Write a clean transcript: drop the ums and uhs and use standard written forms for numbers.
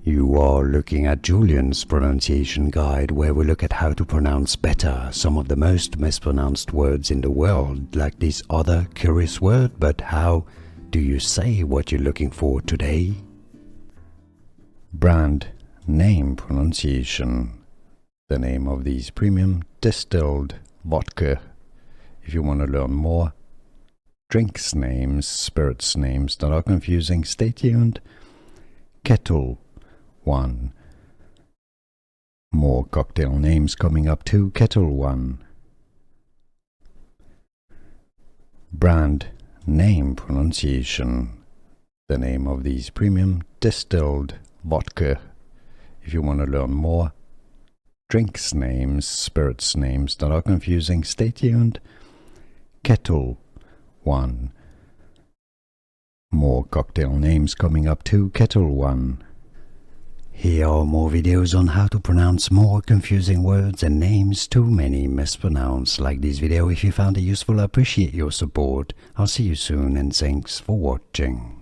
You are looking at Julian's pronunciation guide, where we look at how to pronounce better some of the most mispronounced words in the world, like this other curious word. But how do you say what you're looking for today? Brand name pronunciation. The name of these premium distilled vodka. If you want to learn more, drinks names, spirits names that are confusing, stay tuned. Ketel One. More cocktail names coming up too. Ketel One. Brand name pronunciation. The name of these premium distilled vodka. If you want to learn more, drinks names, spirits names that are confusing, stay tuned. Ketel One. More cocktail names coming up too. Ketel One. Here are more videos on how to pronounce more confusing words and names too many mispronounced. Like this video if you found it useful. I appreciate your support. I'll see you soon and thanks for watching.